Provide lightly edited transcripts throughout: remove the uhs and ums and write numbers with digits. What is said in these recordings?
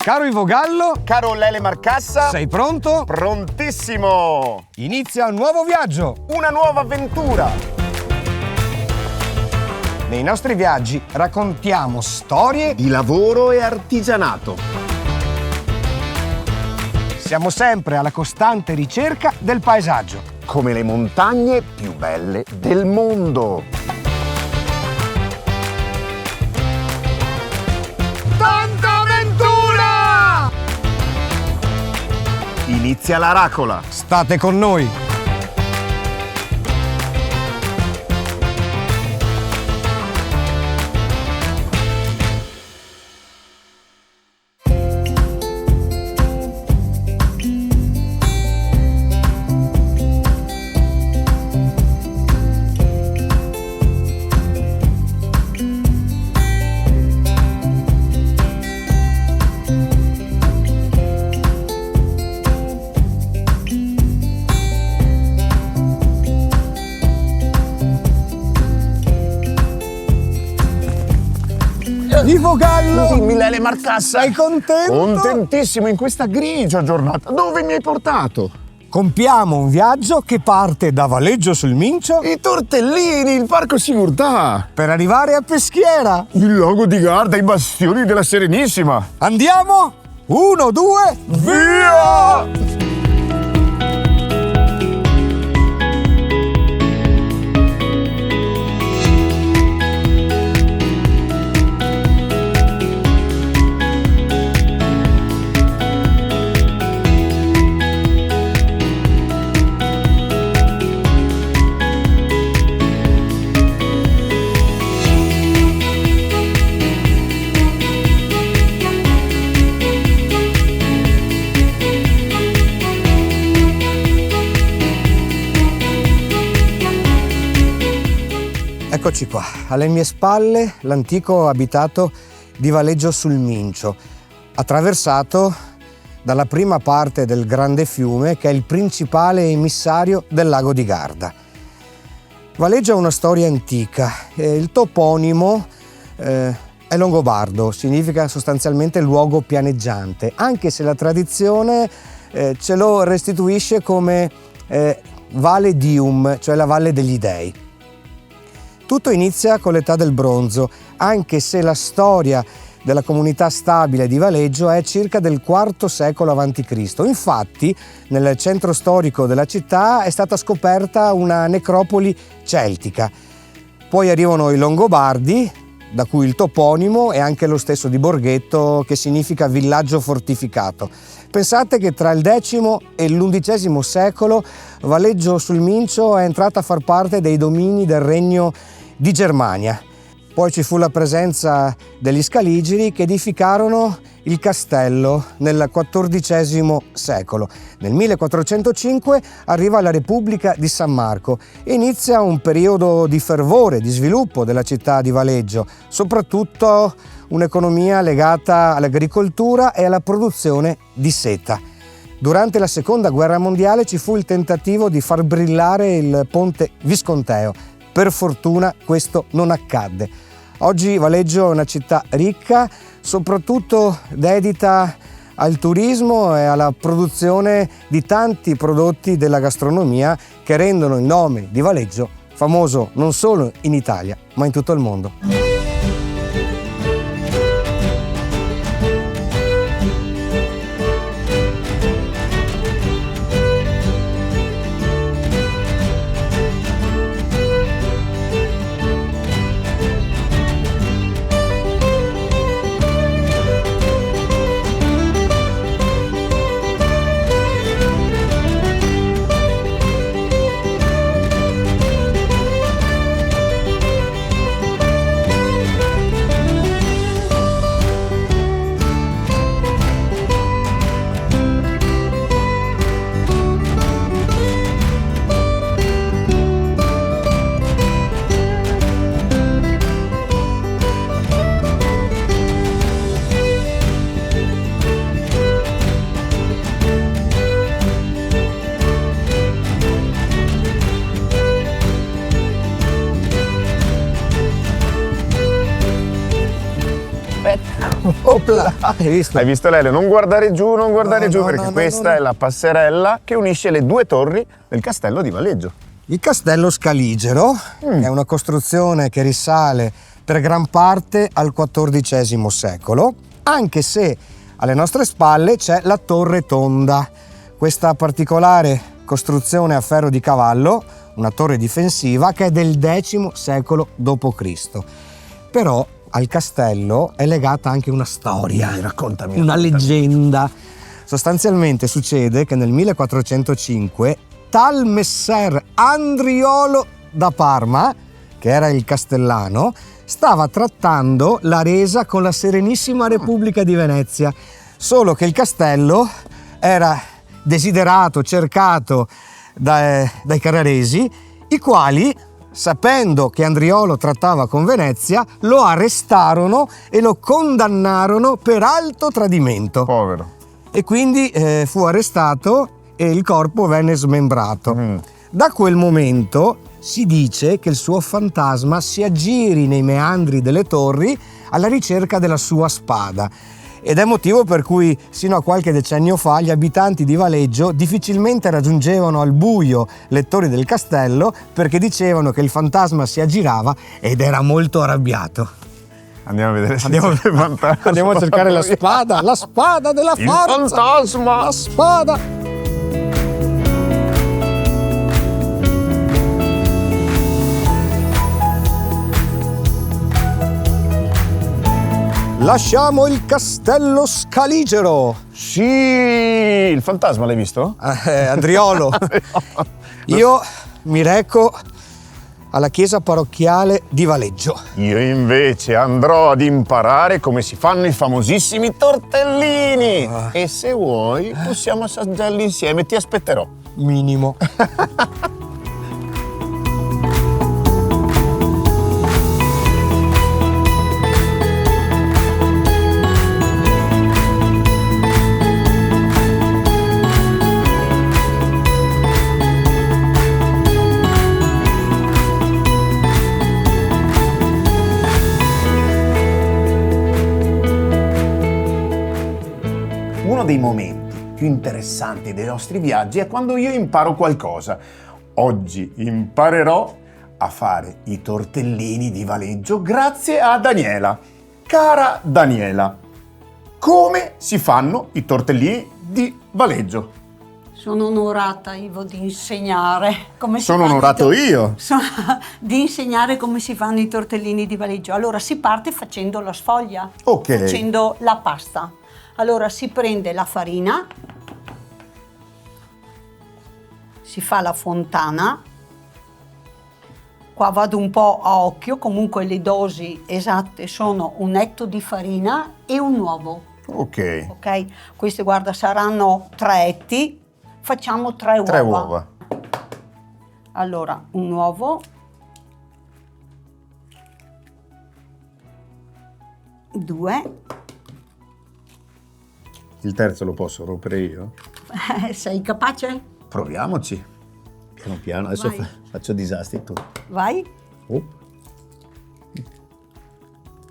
Caro Ivo Gallo. Caro Lele Marcassa. Sei pronto? Prontissimo! Inizia un nuovo viaggio. Una nuova avventura. Nei nostri viaggi raccontiamo storie Di lavoro e artigianato. Siamo sempre alla costante ricerca del paesaggio. Come le montagne più belle del mondo. Tanta avventura! Inizia la racola. State con noi. Ivo Gallo! Dimmi, Lele Marcassa. Sei contento? Contentissimo in questa grigia giornata. Dove mi hai portato? Compiamo un viaggio che parte da Valeggio sul Mincio I tortellini, il parco Sigurtà, per arrivare a Peschiera. il lago di Garda, i bastioni della Serenissima. Andiamo? 1, 2, Via! Eccoci qua, alle mie spalle l'antico abitato di Valeggio sul Mincio, attraversato dalla prima parte del grande fiume che è il principale emissario del lago di Garda. Valeggio ha una storia antica, il toponimo è longobardo, significa sostanzialmente luogo pianeggiante, anche se la tradizione ce lo restituisce come Valle Dium, cioè la Valle degli Dei. Tutto inizia con l'età del bronzo, anche se la storia della comunità stabile di Valeggio è circa del IV secolo a.C. Infatti, nel centro storico della città è stata scoperta una necropoli celtica. Poi arrivano i Longobardi, da cui il toponimo e anche lo stesso di Borghetto, che significa villaggio fortificato. Pensate che tra il X e l'XI secolo Valeggio sul Mincio è entrata a far parte dei domini del regno di Germania. Poi ci fu la presenza degli Scaligeri che edificarono il castello nel XIV secolo. Nel 1405 arriva la Repubblica di San Marco e inizia un periodo di fervore, di sviluppo della città di Valeggio, soprattutto un'economia legata all'agricoltura e alla produzione di seta. Durante la Seconda Guerra Mondiale ci fu il tentativo di far brillare il ponte Visconteo. Per fortuna questo non accadde. Oggi Valeggio è una città ricca, soprattutto dedita al turismo e alla produzione di tanti prodotti della gastronomia che rendono il nome di Valeggio famoso non solo in Italia, ma in tutto il mondo. Opla! Hai visto? Hai visto Lelio? Non guardare giù, non guardare No, giù, no, perché no, questa no. è la passerella che unisce le due torri del castello di Valeggio. Il castello Scaligero è una costruzione che risale per gran parte al XIV secolo, anche se alle nostre spalle c'è la Torre Tonda, questa particolare costruzione a ferro di cavallo, una torre difensiva che è del X secolo d.C. Però al castello è legata anche una storia, Raccontami. una leggenda. Sostanzialmente succede che nel 1405 tal messer Andriolo da Parma, che era il castellano, stava trattando la resa con la Serenissima Repubblica di Venezia, solo che il castello era desiderato, cercato dai carraresi, i quali, sapendo che Andriolo trattava con Venezia, lo arrestarono e lo condannarono per alto tradimento. Povero. E quindi fu arrestato e il corpo venne smembrato. Da quel momento si dice che il suo fantasma si aggiri nei meandri delle torri alla ricerca della sua spada. Ed è motivo per cui sino a qualche decennio fa gli abitanti di Valeggio difficilmente raggiungevano al buio le torri del castello, perché dicevano che il fantasma si aggirava ed era molto arrabbiato. Andiamo a vedere se Andiamo, c'è il fantasma. andiamo a cercare la spada della Il forza! fantasma! La spada! Lasciamo il castello Scaligero. Sì, il fantasma l'hai visto? Andriolo. Io mi reco alla chiesa parrocchiale di Valeggio. Io invece andrò ad imparare come si fanno i famosissimi tortellini. E se vuoi possiamo assaggiarli insieme, ti aspetterò. Minimo. Uno dei momenti più interessanti dei nostri viaggi è quando io imparo qualcosa. Oggi imparerò a fare i tortellini di Valeggio grazie a Daniela. Cara Daniela, come si fanno i tortellini di Valeggio? Sono onorata, Ivo, di insegnare come si Sono fanno onorato io. di insegnare come si fanno i tortellini di Valeggio. Allora si parte facendo la sfoglia, Ok. facendo la pasta. Allora si prende la farina, si fa la fontana, qua vado un po' a occhio, comunque le dosi esatte sono un etto di farina e un uovo, Ok. ok? Queste, guarda, saranno 3 etti, facciamo 3 uova. 3 uova. Allora, un uovo, 2, Il terzo lo posso rompere io? sei capace? Proviamoci. Piano piano, adesso Vai. faccio disastri tu. Vai? Oh.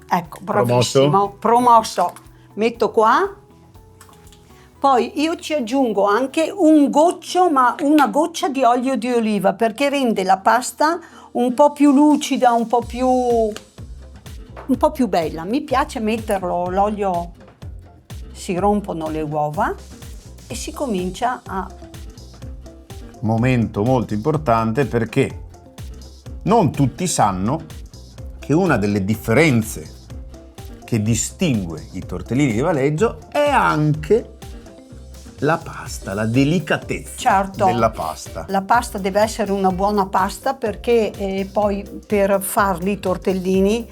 Ecco, Promosso? bravissimo, promosso. Metto qua, poi io ci aggiungo anche un goccio, ma una goccia di olio di oliva, perché rende la pasta un po' più lucida, un po' più bella. Mi piace metterlo, l'olio, si rompono le uova e si comincia a... Momento molto importante, perché non tutti sanno che una delle differenze che distingue i tortellini di Valeggio è anche la pasta, la delicatezza Certo. della pasta. La pasta deve essere una buona pasta, perché poi per farli i tortellini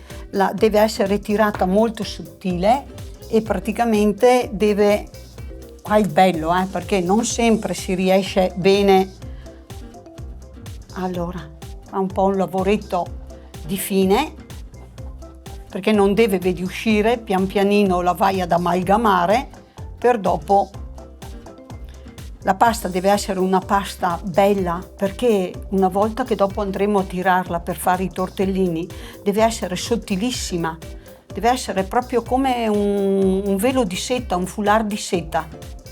deve essere tirata molto sottile e praticamente deve... Qua è il bello, perché non sempre si riesce bene. Allora, fa un po' un lavoretto di fine, perché non deve, vedi, uscire, pian pianino la vai ad amalgamare per dopo. La pasta deve essere una pasta bella, perché una volta che dopo andremo a tirarla per fare i tortellini deve essere sottilissima, Deve essere proprio come un velo di seta, un foulard di seta.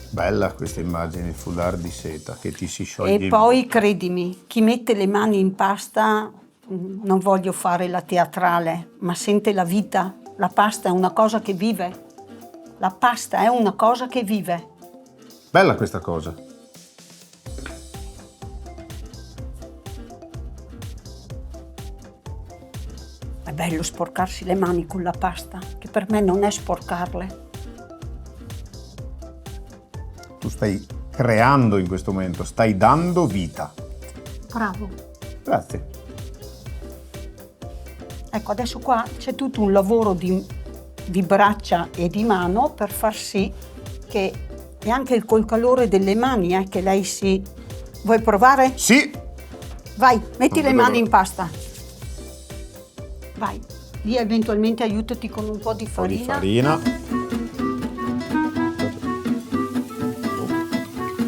Bella questa immagine, il foulard di seta che ti si scioglie. E poi credimi, chi mette le mani in pasta, non voglio fare la teatrale, ma sente la vita. La pasta è una cosa che vive. La pasta è una cosa che vive. Bella questa cosa. È bello sporcarsi le mani con la pasta, che per me non è sporcarle. Tu stai creando in questo momento, stai dando vita. Bravo. Grazie. Ecco, adesso qua c'è tutto un lavoro di braccia e di mano per far sì che, e anche col calore delle mani, che lei si... Vuoi provare? Sì. Vai, metti Non le vedo mani l'ora. in pasta. Vai. Lì eventualmente aiutati con un po' di Un po' di farina. farina.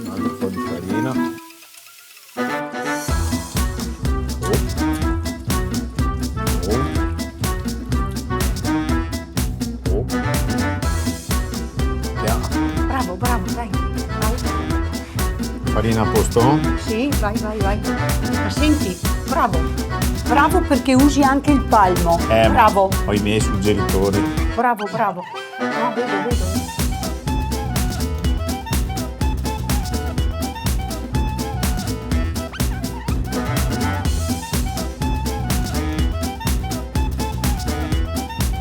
Un altro po' di farina. Bravo, bravo, dai. Vai. Farina a posto? Sì, vai, vai, vai. Ma senti, bravo. Bravo perché usi anche il palmo. Bravo. Ho i miei suggeritori. Bravo, bravo. No, vedo.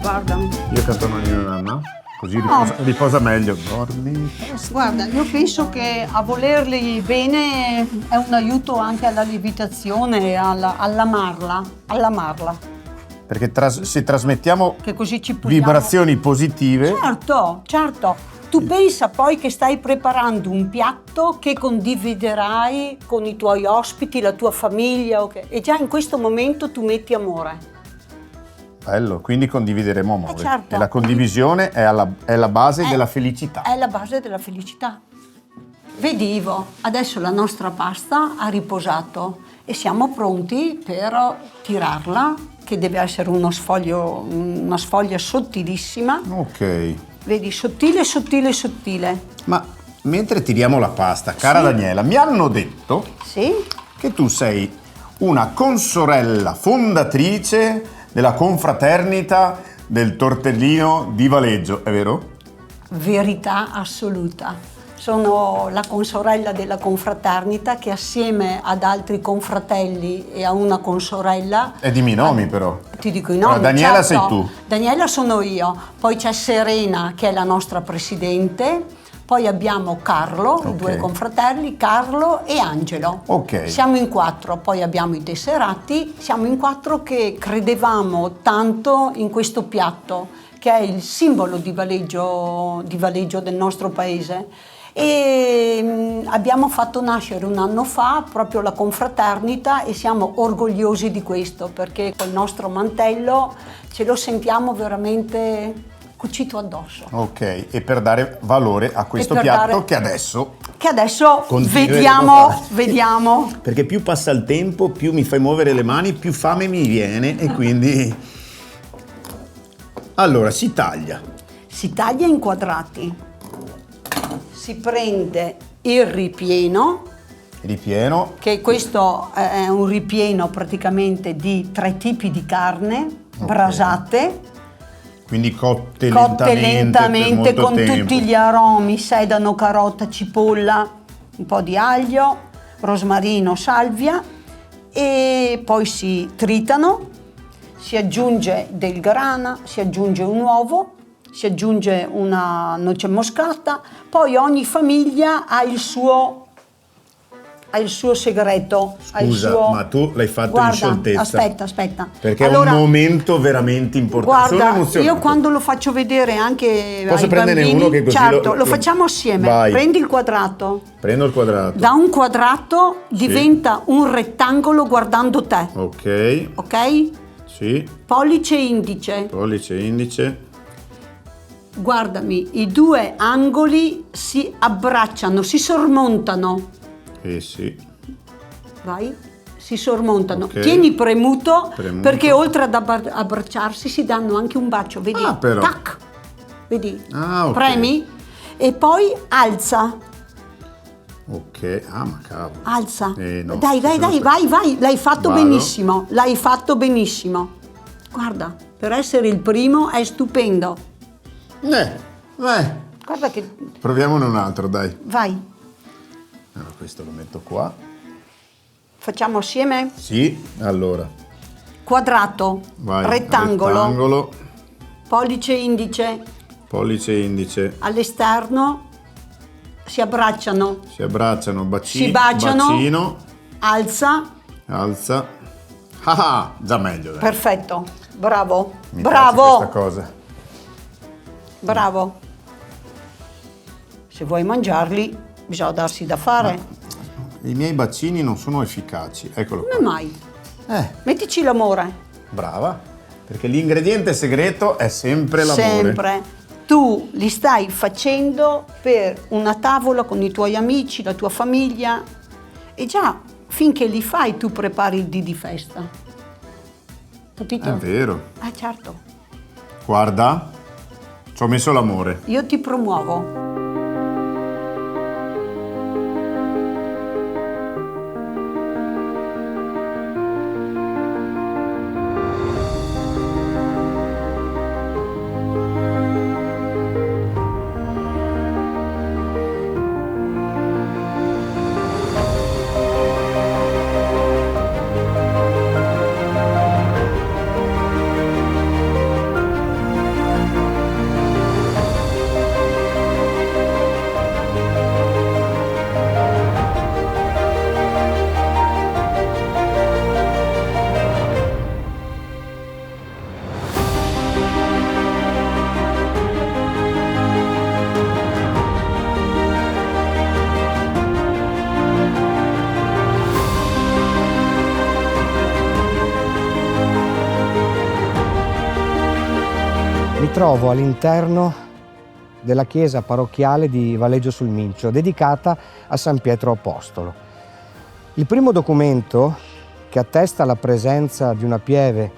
Guarda. Io canto Nonnina Nanna, così No. riposa meglio. Dormi. Guarda, io penso che a volerli bene è un aiuto anche alla lievitazione, all'amarla, Perché se trasmettiamo che così ci puliamo. vibrazioni positive, Certo. Tu pensa poi che stai preparando un piatto che condividerai con i tuoi ospiti, la tua famiglia, e già in questo momento tu metti amore. bello, quindi condivideremo amore. Certo. E la condivisione è la base della felicità. È la base della felicità. Vedi Ivo, adesso la nostra pasta ha riposato e siamo pronti per tirarla, che deve essere una sfoglia sottilissima. Ok. Vedi, sottile, sottile, sottile. Ma mentre tiriamo la pasta, cara Sì. Daniela, mi hanno detto Sì? che tu sei una consorella fondatrice della confraternita del tortellino di Valeggio, è vero? Verità assoluta. Sono la consorella della confraternita che assieme ad altri confratelli e a una consorella... E dimmi i nomi però. Ti dico i nomi. Daniela certo. sei tu. Daniela sono io, poi c'è Serena che è la nostra presidente, poi abbiamo Carlo, i due confratelli, Carlo e Angelo. Ok. Siamo in 4, poi abbiamo i tesserati, siamo in 4 che credevamo tanto in questo piatto, che è il simbolo di Valeggio del nostro paese. E abbiamo fatto nascere un anno fa proprio la confraternita e siamo orgogliosi di questo perché col nostro mantello ce lo sentiamo veramente cucito addosso. Ok, e per dare valore a questo per piatto dare- che adesso Vediamo. Perché più passa il tempo, più mi fai muovere le mani, più fame mi viene e quindi... Allora, si taglia. Si taglia in quadrati, si prende il ripieno, Ripieno. che questo è un ripieno praticamente di 3 tipi di carne brasate, Quindi cotte cotte lentamente per molto con tempo. tutti gli aromi, sedano, carota, cipolla, un po' di aglio, rosmarino, salvia, e poi si tritano, si aggiunge del grana, si aggiunge un uovo, si aggiunge una noce moscata, poi ogni famiglia ha il suo segreto. ha il Scusa, suo... ma tu l'hai fatto in Guarda, scioltezza. aspetta. Perché Allora, è un momento veramente importante. Sono guarda, emozionato. io quando lo faccio vedere anche Posso ai prenderne bambini, uno che così certo, lo- lo facciamo assieme. Vai. Prendi il quadrato. Prendo il quadrato. Da un quadrato diventa un rettangolo guardando te, Ok, ok? sì, Pollice e indice. pollice indice. Guardami, i 2 angoli si abbracciano, si sormontano. Sì. Vai. si sormontano. Ok. Tieni premuto, Premuto. perché oltre ad abbracciarsi si danno anche un bacio, vedi? Ah, però. Tac! Vedi? Ah, ok. Premi e poi alza. Ok, ma cavolo. Alza. No, Dai, vai, l'hai fatto Vado. benissimo, l'hai fatto benissimo. Guarda, per essere il primo è stupendo. Vai. Guarda che... Proviamone un altro, dai. Vai, Allora, questo lo metto qua. facciamo assieme? Sì, allora. Quadrato, Vai. rettangolo, pollice indice Pollice e indice. all'esterno, si abbracciano, Si abbracciano, si baciano, bacino, alza, alza. Già meglio, dai. perfetto, bravo, Mi piace questa cosa. bravo. Se vuoi mangiarli bisogna darsi da fare. I miei bacini non sono efficaci. Eccolo Come qua. mai? Eh, Mettici l'amore. brava. Perché l'ingrediente segreto è sempre l'amore. Sempre. Tu li stai facendo per una tavola con i tuoi amici, la tua famiglia e già finché li fai tu prepari il dì di festa. Capito? È vero. Certo. Guarda, ci ho messo l'amore. Io ti promuovo. Mi trovo all'interno della chiesa parrocchiale di Valeggio sul Mincio, dedicata a San Pietro Apostolo. Il primo documento che attesta la presenza di una pieve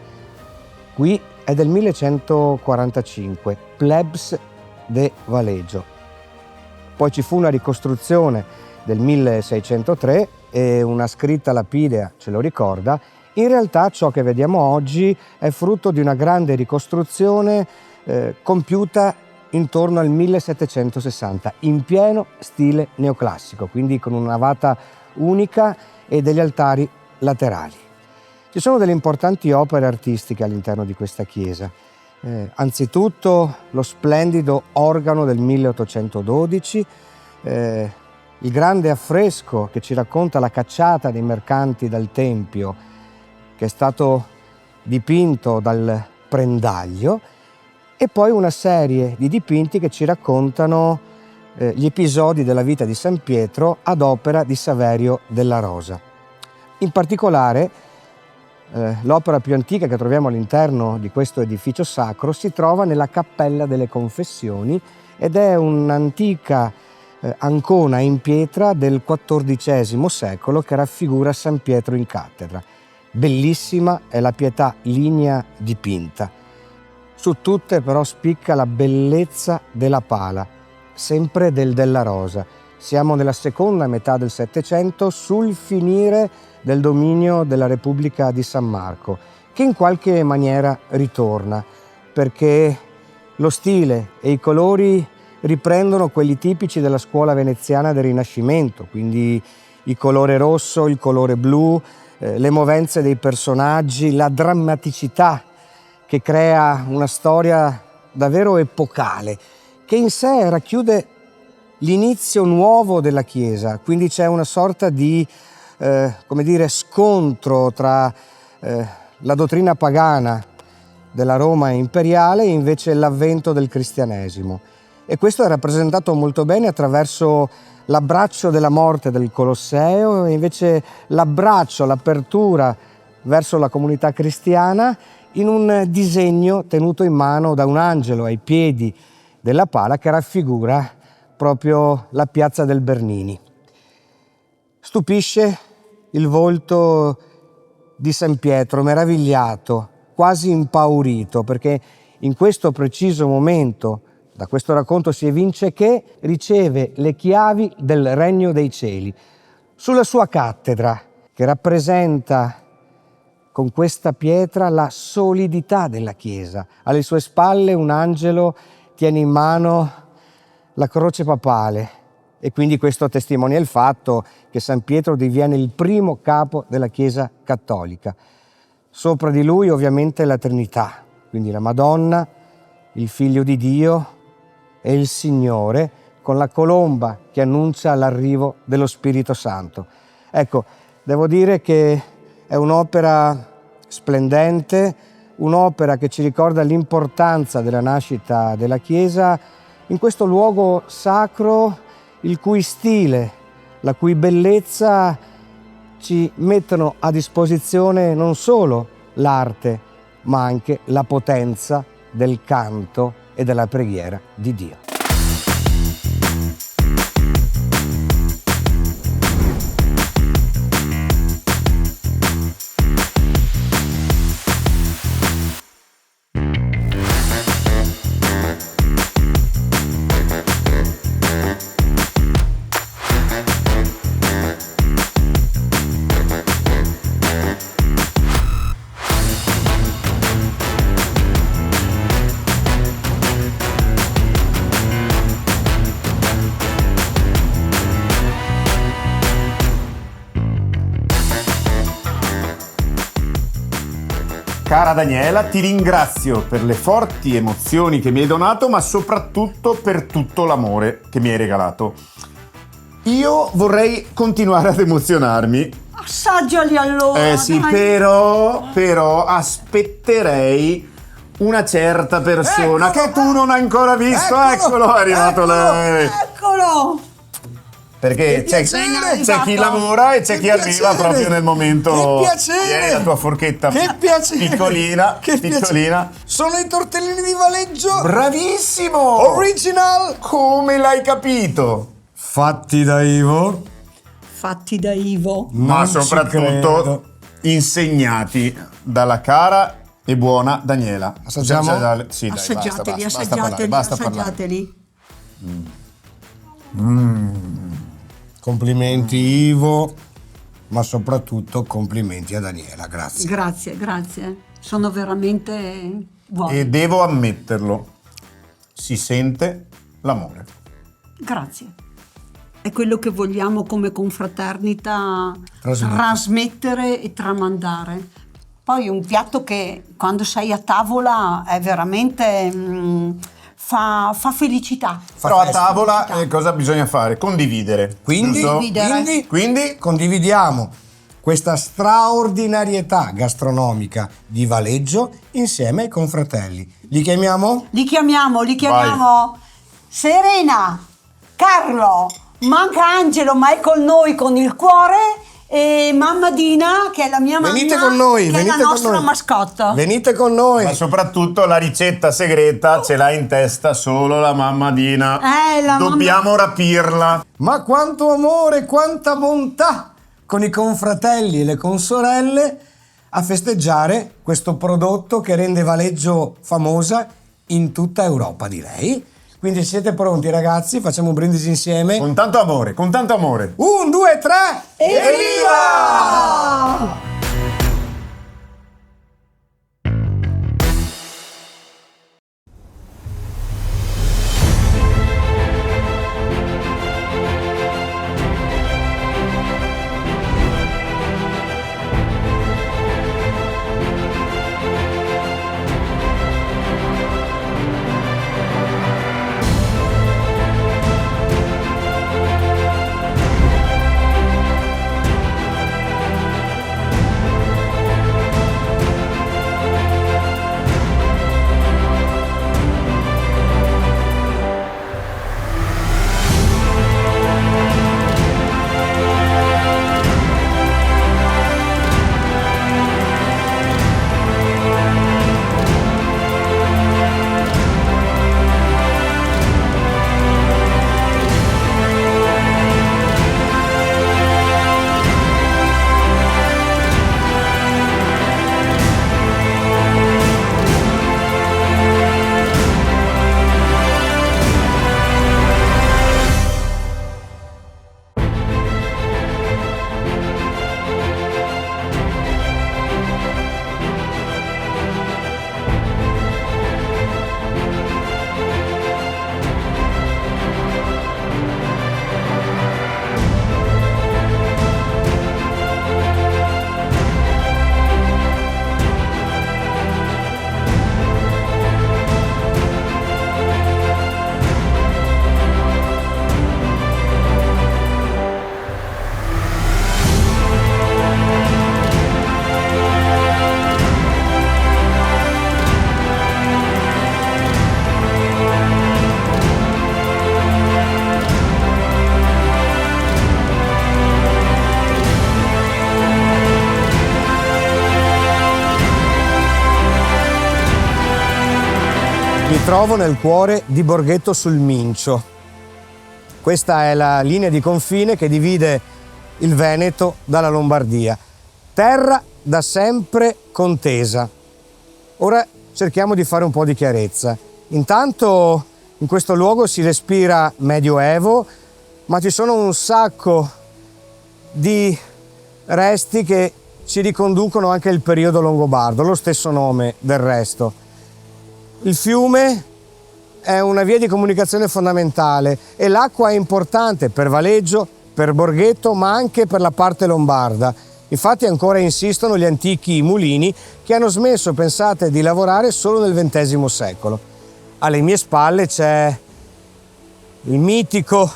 qui è del 1145, Plebs de Valeggio. Poi ci fu una ricostruzione del 1603 e una scritta lapidea ce lo ricorda. In realtà ciò che vediamo oggi è frutto di una grande ricostruzione compiuta intorno al 1760, in pieno stile neoclassico, quindi con una navata unica e degli altari laterali. Ci sono delle importanti opere artistiche all'interno di questa chiesa. Anzitutto lo splendido organo del 1812, il grande affresco che ci racconta la cacciata dei mercanti dal Tempio, che è stato dipinto dal Prendaglio, e poi una serie di dipinti che ci raccontano gli episodi della vita di San Pietro ad opera di Saverio della Rosa. In particolare, l'opera più antica che troviamo all'interno di questo edificio sacro si trova nella Cappella delle Confessioni ed è un'antica ancona in pietra del XIV secolo che raffigura San Pietro in cattedra. Bellissima è la pietà lignea dipinta. Su tutte però spicca la bellezza della pala, sempre del Della Rosa. Siamo nella seconda metà del Settecento, sul finire del dominio della Repubblica di San Marco, che in qualche maniera ritorna, perché lo stile e i colori riprendono quelli tipici della scuola veneziana del Rinascimento, quindi il colore rosso, il colore blu, le movenze dei personaggi, la drammaticità che crea una storia davvero epocale, che in sé racchiude l'inizio nuovo della Chiesa, quindi c'è una sorta di scontro tra la dottrina pagana della Roma imperiale e invece l'avvento del cristianesimo. E questo è rappresentato molto bene attraverso l'abbraccio della morte del Colosseo e invece l'abbraccio, l'apertura verso la comunità cristiana in un disegno tenuto in mano da un angelo ai piedi della pala che raffigura proprio la piazza del Bernini. Stupisce il volto di San Pietro, meravigliato, quasi impaurito, perché in questo preciso momento, da questo racconto si evince che riceve le chiavi del Regno dei Cieli. Sulla sua cattedra, che rappresenta con questa pietra la solidità della Chiesa, alle sue spalle un angelo tiene in mano la croce papale e quindi questo testimonia il fatto che San Pietro diviene il primo capo della Chiesa cattolica. Sopra di lui ovviamente la Trinità, quindi la Madonna, il Figlio di Dio e il Signore, con la colomba che annuncia l'arrivo dello Spirito Santo. Ecco, devo dire che è un'opera splendente, un'opera che ci ricorda l'importanza della nascita della Chiesa in questo luogo sacro, il cui stile, la cui bellezza ci mettono a disposizione non solo l'arte, ma anche la potenza del canto e della preghiera di Dio. Cara Daniela, ti ringrazio per le forti emozioni che mi hai donato, ma soprattutto per tutto l'amore che mi hai regalato. Io vorrei continuare ad emozionarmi. Assaggiali allora. Sì, dai. però aspetterei una certa persona Eccolo! che tu non hai ancora visto. Eccolo, è arrivato lei. Eccolo. Perché c'è chi lavora e c'è chi arriva proprio nel momento. Che piacere! Tieni la tua forchetta Che piccolina. piacere! Sono i tortellini di Valeggio! Bravissimo! Original! Come l'hai capito? Fatti da Ivo. Fatti da Ivo. Ma Non ci soprattutto credo. insegnati dalla cara e buona Daniela. Assaggiamo? Sì, dai, Assaggiateli, basta parlare. assaggiateli. Complimenti Ivo, ma soprattutto complimenti a Daniela, grazie. Grazie. Sono veramente buoni. E devo ammetterlo, si sente l'amore. Grazie. È quello che vogliamo come confraternita trasmettere e tramandare. Poi un piatto che quando sei a tavola è veramente fa felicità. Però a tavola cosa bisogna fare? Condividere. Quindi, giusto? quindi condividiamo questa straordinarietà gastronomica di Valeggio insieme ai confratelli. Li chiamiamo? Li chiamiamo Serena, Carlo, manca Angelo ma è con noi con il cuore, e mamma Dina che è la mia mamma, Venite con noi, che è la venite con nostra noi. mascotte. Venite con noi. Ma soprattutto la ricetta segreta ce l'ha in testa solo la mamma Dina. Dobbiamo rapirla. Ma quanto amore, quanta bontà con i confratelli e le consorelle a festeggiare questo prodotto che rende Valeggio famosa in tutta Europa, direi. Quindi siete pronti ragazzi? Facciamo un brindisi insieme. Con tanto amore, con tanto amore. 1, 2, 3 Evviva! trovo nel cuore di Borghetto sul Mincio. Questa è la linea di confine che divide il Veneto dalla Lombardia. Terra da sempre contesa. Ora cerchiamo di fare un po' di chiarezza. Intanto in questo luogo si respira medioevo, ma ci sono un sacco di resti che ci riconducono anche al periodo longobardo, lo stesso nome del resto. Il fiume è una via di comunicazione fondamentale e l'acqua è importante per Valeggio, per Borghetto, ma anche per la parte lombarda. Infatti ancora insistono gli antichi mulini che hanno smesso, pensate, di lavorare solo nel XX secolo. Alle mie spalle c'è il mitico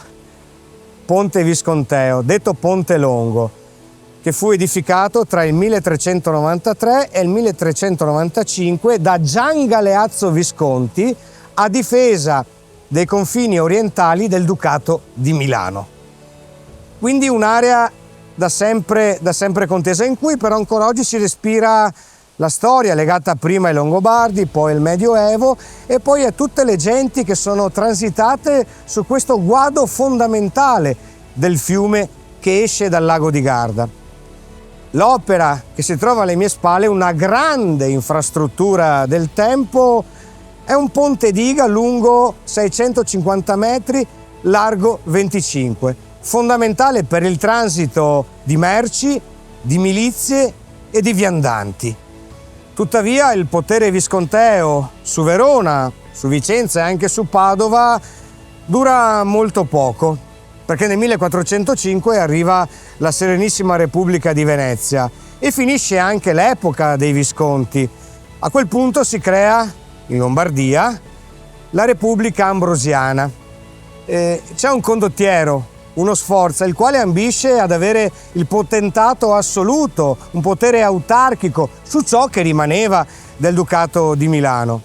Ponte Visconteo, detto Ponte Longo, che fu edificato tra il 1393 e il 1395 da Gian Galeazzo Visconti a difesa dei confini orientali del Ducato di Milano. Quindi un'area da sempre contesa, in cui però ancora oggi si respira la storia legata prima ai Longobardi, poi al Medioevo e poi a tutte le genti che sono transitate su questo guado fondamentale del fiume che esce dal lago di Garda. L'opera che si trova alle mie spalle, una grande infrastruttura del tempo, è un ponte diga lungo 650 metri, largo 25, fondamentale per il transito di merci, di milizie e di viandanti. Tuttavia il potere visconteo su Verona, su Vicenza e anche su Padova dura molto poco, perché nel 1405 arriva la Serenissima Repubblica di Venezia e finisce anche l'epoca dei Visconti. A quel punto si crea in Lombardia la Repubblica Ambrosiana. C'è un condottiero, uno Sforza, il quale ambisce ad avere il potentato assoluto, un potere autarchico su ciò che rimaneva del Ducato di Milano.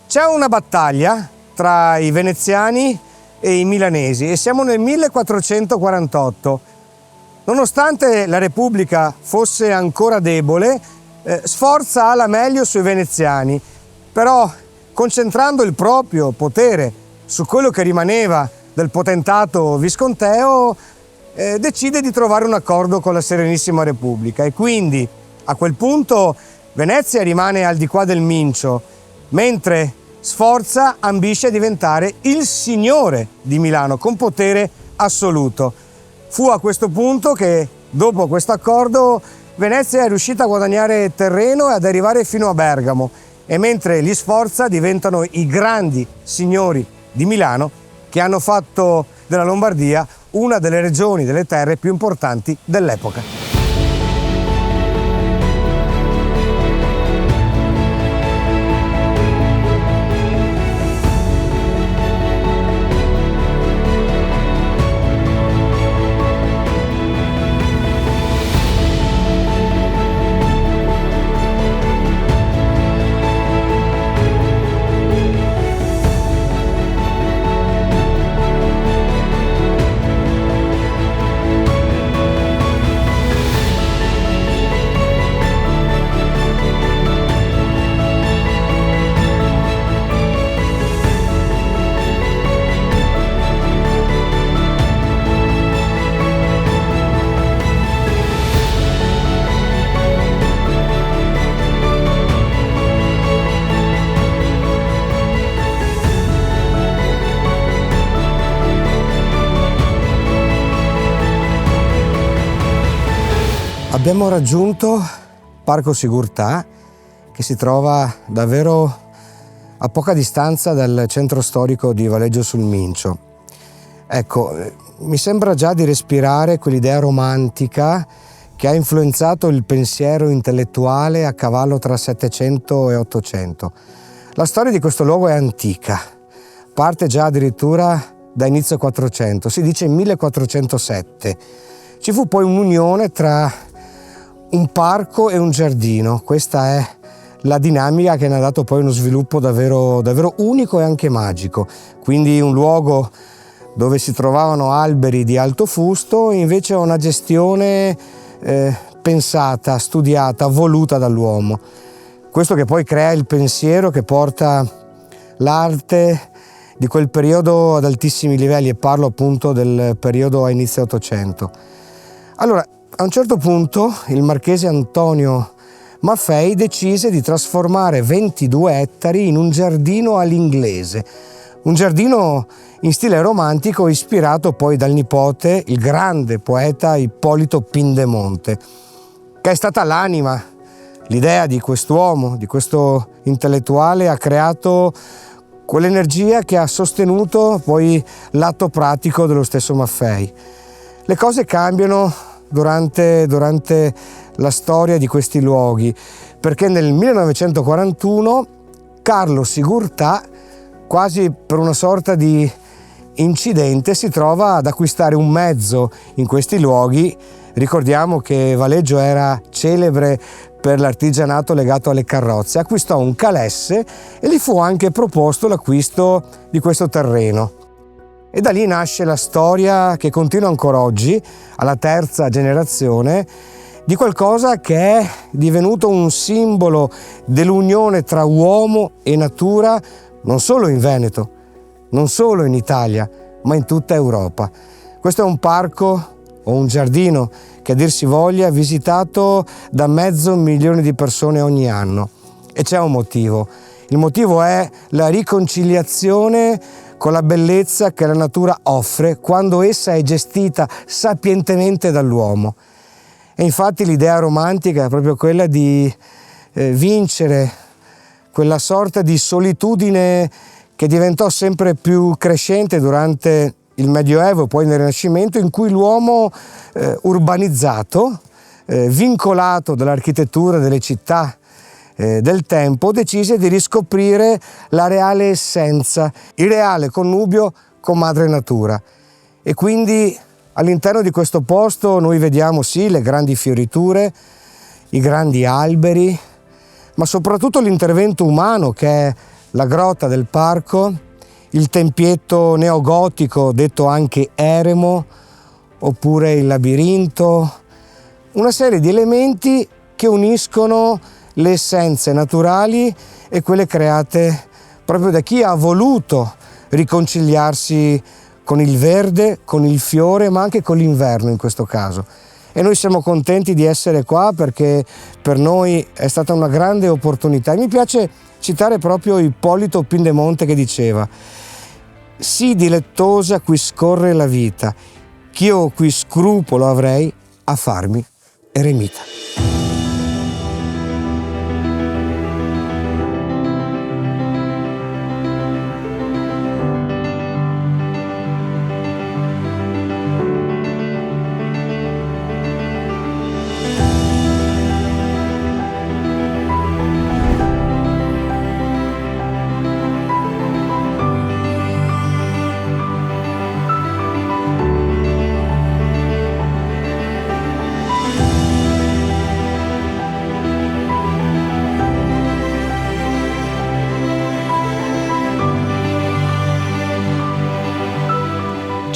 C'è una battaglia tra i veneziani e i milanesi e siamo nel 1448. Nonostante la Repubblica fosse ancora debole, Sforza ha la meglio sui veneziani, però concentrando il proprio potere su quello che rimaneva del potentato visconteo, decide di trovare un accordo con la Serenissima Repubblica e quindi a quel punto Venezia rimane al di qua del Mincio, mentre Sforza ambisce a diventare il signore di Milano con potere assoluto. Fu a questo punto che, dopo questo accordo, Venezia è riuscita a guadagnare terreno e ad arrivare fino a Bergamo, e mentre gli Sforza diventano i grandi signori di Milano che hanno fatto della Lombardia una delle regioni, delle terre più importanti dell'epoca. Abbiamo raggiunto Parco Sigurtà, che si trova davvero a poca distanza dal centro storico di Valeggio sul Mincio. Ecco, mi sembra già di respirare quell'idea romantica che ha influenzato il pensiero intellettuale a cavallo tra Settecento e Ottocento. La storia di questo luogo è antica, parte già addirittura da inizio 400, si dice 1407. Ci fu poi un'unione tra un parco e un giardino. Questa è la dinamica che ne ha dato poi uno sviluppo davvero unico e anche magico. Quindi un luogo dove si trovavano alberi di alto fusto, invece una gestione pensata, studiata, voluta dall'uomo. Questo che poi crea il pensiero che porta l'arte di quel periodo ad altissimi livelli, e parlo appunto del periodo a inizio 800. Allora, a un certo punto il marchese Antonio Maffei decise di trasformare 22 ettari in un giardino all'inglese, un giardino in stile romantico ispirato poi dal nipote, il grande poeta Ippolito Pindemonte, che è stata l'anima, l'idea di quest'uomo, di questo intellettuale. Ha creato quell'energia che ha sostenuto poi l'atto pratico dello stesso Maffei. Le cose cambiano durante la storia di questi luoghi, perché nel 1941 Carlo Sigurtà, quasi per una sorta di incidente, si trova ad acquistare un mezzo in questi luoghi. Ricordiamo che Valeggio era celebre per l'artigianato legato alle carrozze. Acquistò un calesse e gli fu anche proposto l'acquisto di questo terreno. E da lì nasce la storia che continua ancora oggi, alla terza generazione, di qualcosa che è divenuto un simbolo dell'unione tra uomo e natura, non solo in Veneto, non solo in Italia, ma in tutta Europa. Questo è un parco o un giardino che, a dir si voglia, è visitato da 500.000 di persone ogni anno. E c'è un motivo. Il motivo è la riconciliazione con la bellezza che la natura offre quando essa è gestita sapientemente dall'uomo. E infatti l'idea romantica è proprio quella di vincere quella sorta di solitudine che diventò sempre più crescente durante il Medioevo e poi nel Rinascimento, in cui l'uomo urbanizzato, vincolato dall'architettura delle città del tempo, decise di riscoprire la reale essenza, il reale connubio con madre natura. E quindi all'interno di questo posto noi vediamo sì le grandi fioriture, i grandi alberi, ma soprattutto l'intervento umano, che è la grotta del parco, il tempietto neogotico detto anche eremo, oppure il labirinto, una serie di elementi che uniscono le essenze naturali e quelle create proprio da chi ha voluto riconciliarsi con il verde, con il fiore, ma anche con l'inverno in questo caso. E noi siamo contenti di essere qua perché per noi è stata una grande opportunità. E mi piace citare proprio Ippolito Pindemonte, che diceva: «Sì dilettosa qui scorre la vita, ch'io qui scrupolo avrei a farmi eremita».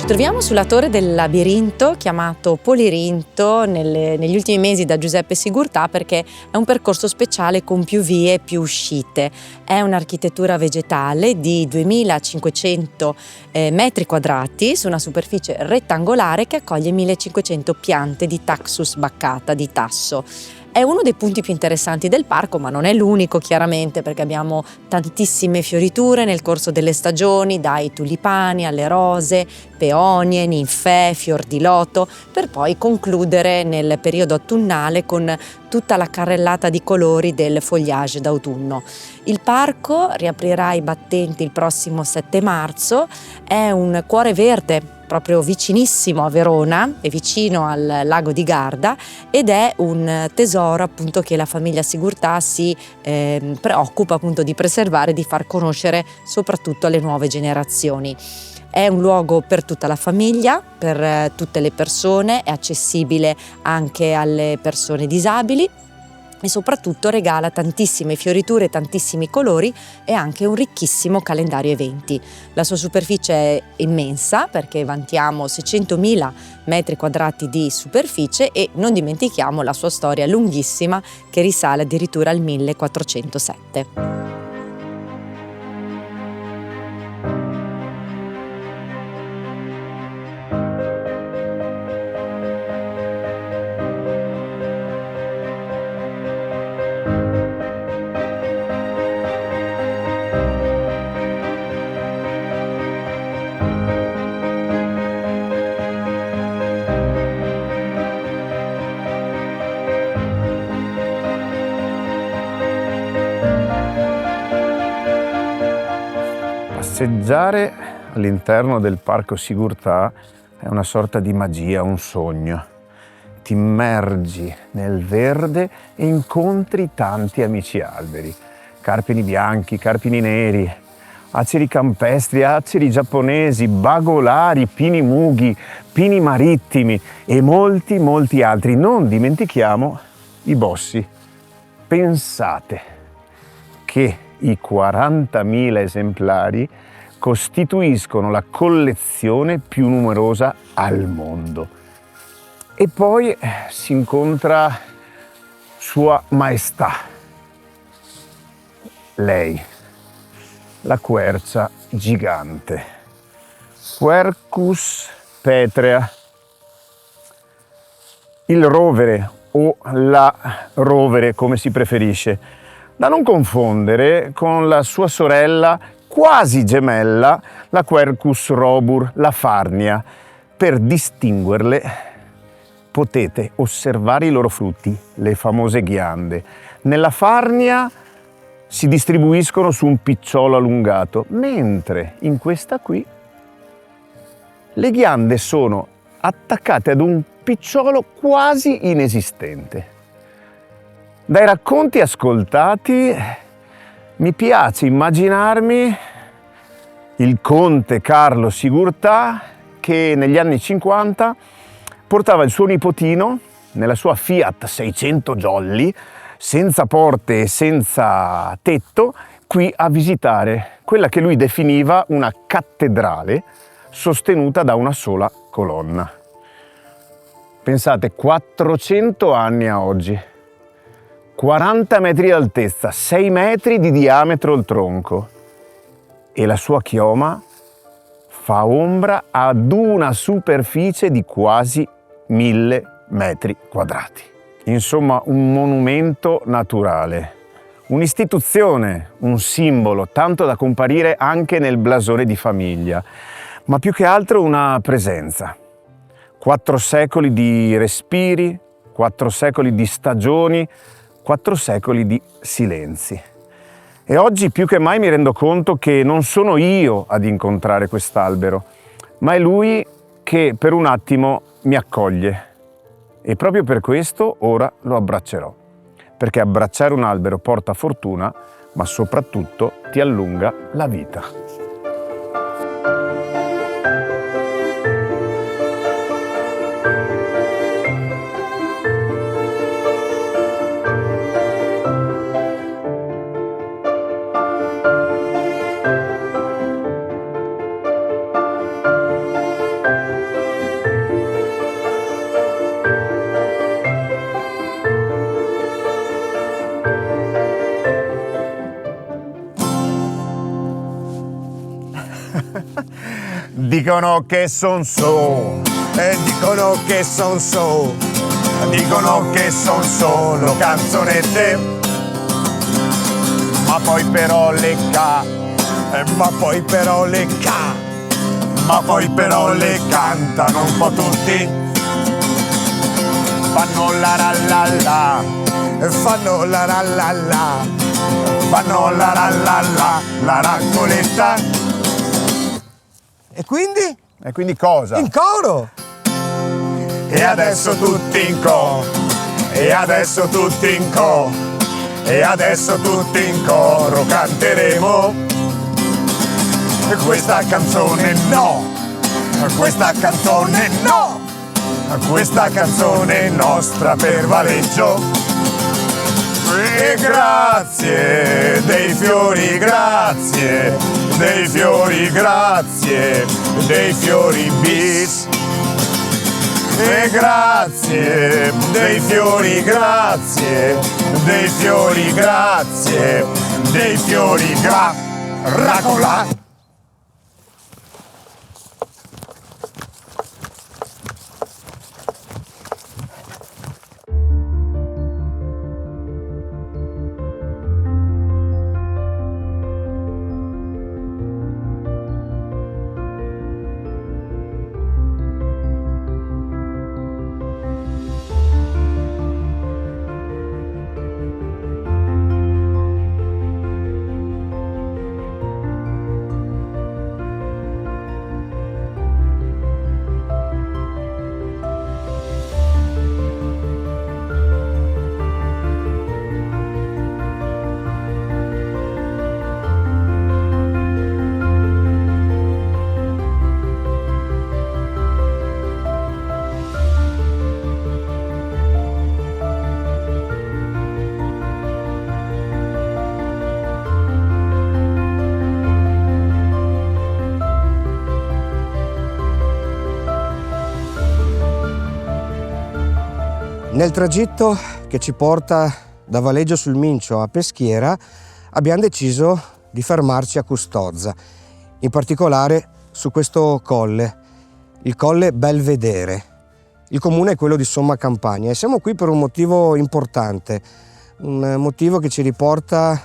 Troviamo sulla torre del labirinto, chiamato Polirinto negli ultimi mesi da Giuseppe Sigurtà, perché è un percorso speciale con più vie e più uscite. È un'architettura vegetale di 2500 metri quadrati su una superficie rettangolare che accoglie 1500 piante di Taxus baccata, di tasso. È uno dei punti più interessanti del parco, ma non è l'unico chiaramente, perché abbiamo tantissime fioriture nel corso delle stagioni, dai tulipani alle rose, peonie, ninfee, fior di loto, per poi concludere nel periodo autunnale con tutta la carrellata di colori del foliage d'autunno. Il parco riaprirà i battenti il prossimo 7 marzo, è un cuore verde proprio vicinissimo a Verona e vicino al lago di Garda, ed è un tesoro appunto che la famiglia Sigurtà si preoccupa appunto di preservare e di far conoscere soprattutto alle nuove generazioni. È un luogo per tutta la famiglia, per tutte le persone, è accessibile anche alle persone disabili e soprattutto regala tantissime fioriture, tantissimi colori e anche un ricchissimo calendario eventi. La sua superficie è immensa perché vantiamo 600.000 metri quadrati di superficie e non dimentichiamo la sua storia lunghissima che risale addirittura al 1407. Passeggiare all'interno del Parco Sigurtà è una sorta di magia, un sogno. Ti immergi nel verde e incontri tanti amici alberi. Carpini bianchi, carpini neri, aceri campestri, aceri giapponesi, bagolari, pini mughi, pini marittimi e molti altri. Non dimentichiamo i bossi. Pensate che i 40.000 esemplari costituiscono la collezione più numerosa al mondo. E poi si incontra Sua Maestà, lei, la quercia gigante, Quercus petrea, il rovere o la rovere, come si preferisce, da non confondere con la sua sorella quasi gemella, la Quercus robur, la farnia. Per distinguerle potete osservare i loro frutti, le famose ghiande. Nella farnia si distribuiscono su un picciolo allungato, mentre in questa qui le ghiande sono attaccate ad un picciolo quasi inesistente. Dai racconti ascoltati mi piace immaginarmi il conte Carlo Sigurtà che negli anni 50 portava il suo nipotino nella sua Fiat 600 Jolly, senza porte e senza tetto, qui a visitare quella che lui definiva una cattedrale sostenuta da una sola colonna. Pensate, 400 anni a oggi. 40 metri di altezza, 6 metri di diametro il tronco e la sua chioma fa ombra ad una superficie di quasi 1000 metri quadrati. Insomma, un monumento naturale, un'istituzione, un simbolo, tanto da comparire anche nel blasone di famiglia, ma più che altro una presenza. 4 secoli di respiri, 4 secoli di stagioni, 4 secoli di silenzi. E oggi più che mai mi rendo conto che non sono io ad incontrare quest'albero, ma è lui che per un attimo mi accoglie. E proprio per questo ora lo abbraccerò. Perché abbracciare un albero porta fortuna, ma soprattutto ti allunga la vita. Dicono che son so, dicono che son so, dicono che son solo canzonette, ma poi però le ca, ma poi però le ca, ma poi però le cantano un po' tutti, fanno la la la la, fanno la la la la, fanno la la la la raccoletta. E quindi? E quindi cosa? In coro! E adesso tutti in co, e adesso tutti in co, e adesso tutti in coro canteremo. Questa canzone no, questa canzone no, questa canzone è nostra per Valeggio. E grazie dei fiori, grazie dei fiori, grazie dei fiori bis. E grazie dei fiori, grazie dei fiori, grazie dei fiori racola. Nel tragitto che ci porta da Valeggio sul Mincio a Peschiera abbiamo deciso di fermarci a Custozza, in particolare su questo colle, il colle Belvedere. Il comune è quello di Somma Campania e siamo qui per un motivo importante, un motivo che ci riporta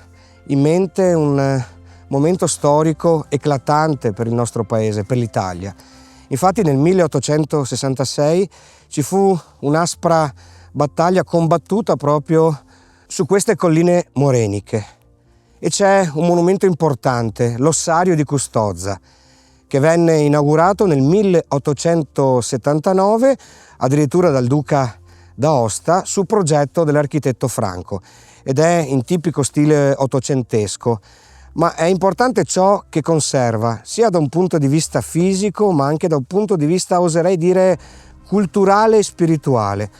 in mente un momento storico eclatante per il nostro paese, per l'Italia. Infatti nel 1866 ci fu un'aspra battaglia combattuta proprio su queste colline moreniche e c'è un monumento importante, l'ossario di Custozza, che venne inaugurato nel 1879 addirittura dal duca d'Aosta su progetto dell'architetto Franco ed è in tipico stile ottocentesco, ma è importante ciò che conserva sia da un punto di vista fisico ma anche da un punto di vista, oserei dire, culturale e spirituale.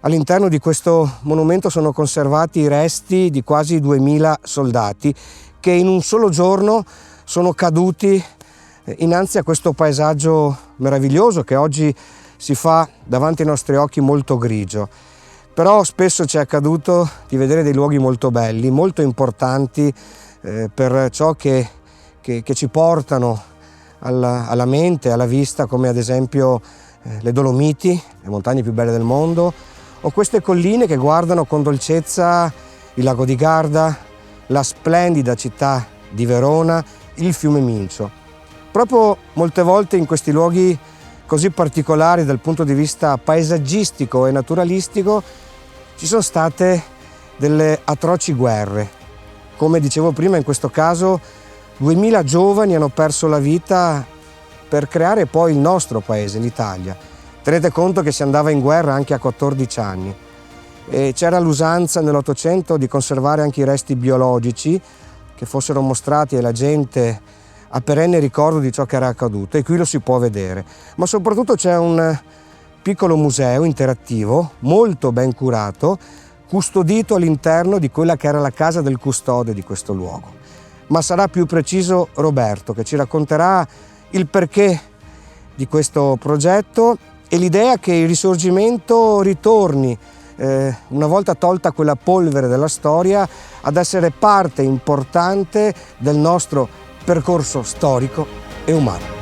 All'interno di questo monumento sono conservati i resti di quasi 2000 soldati che in un solo giorno sono caduti innanzi a questo paesaggio meraviglioso che oggi si fa davanti ai nostri occhi molto grigio. Però spesso ci è accaduto di vedere dei luoghi molto belli, molto importanti per ciò che ci portano alla mente, alla vista, come ad esempio le Dolomiti, le montagne più belle del mondo, o queste colline che guardano con dolcezza il lago di Garda, la splendida città di Verona, il fiume Mincio. Proprio molte volte in questi luoghi così particolari dal punto di vista paesaggistico e naturalistico ci sono state delle atroci guerre. Come dicevo prima, in questo caso 2000 giovani hanno perso la vita per creare poi il nostro paese, l'Italia. Tenete conto che si andava in guerra anche a 14 anni e c'era l'usanza nell'Ottocento di conservare anche i resti biologici che fossero mostrati alla gente a perenne ricordo di ciò che era accaduto, e qui lo si può vedere. Ma soprattutto c'è un piccolo museo interattivo, molto ben curato, custodito all'interno di quella che era la casa del custode di questo luogo. Ma sarà più preciso Roberto, che ci racconterà il perché di questo progetto e l'idea che il Risorgimento ritorni, una volta tolta quella polvere della storia, ad essere parte importante del nostro percorso storico e umano.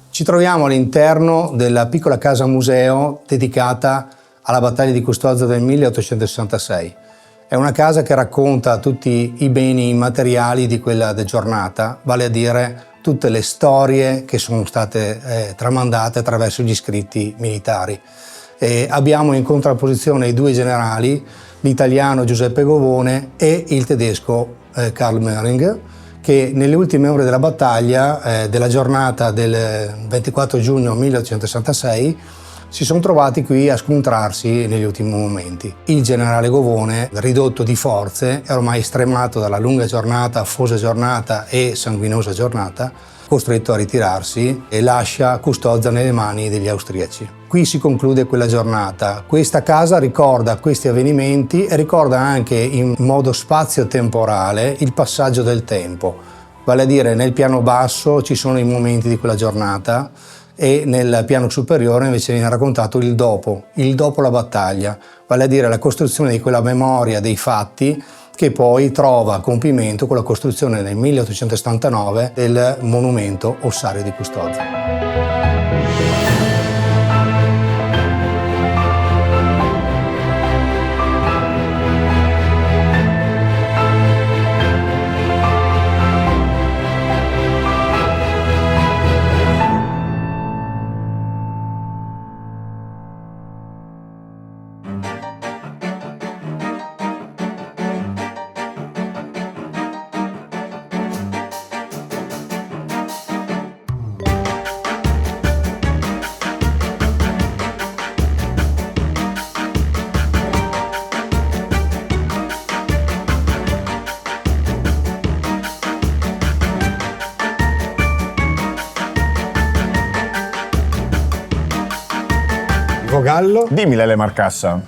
Ci troviamo all'interno della piccola casa museo dedicata alla battaglia di Custozza del 1866. È una casa che racconta tutti i beni immateriali di quella giornata, vale a dire tutte le storie che sono state tramandate attraverso gli scritti militari. Abbiamo in contrapposizione i due generali, l'italiano Giuseppe Govone e il tedesco Karl Möring, che nelle ultime ore della battaglia della giornata del 24 giugno 1866 si sono trovati qui a scontrarsi negli ultimi momenti. Il generale Govone, ridotto di forze e ormai stremato dalla lunga giornata, affosa giornata e sanguinosa giornata, costretto a ritirarsi e lascia Custozza nelle mani degli austriaci. Qui si conclude quella giornata. Questa casa ricorda questi avvenimenti e ricorda anche in modo spazio-temporale il passaggio del tempo. Vale a dire, nel piano basso ci sono i momenti di quella giornata e nel piano superiore invece viene raccontato il dopo la battaglia, vale a dire la costruzione di quella memoria dei fatti che poi trova compimento con la costruzione nel 1879 del monumento ossario di Custozza. Enrico Gallo. Dimmi Lele Marcassa.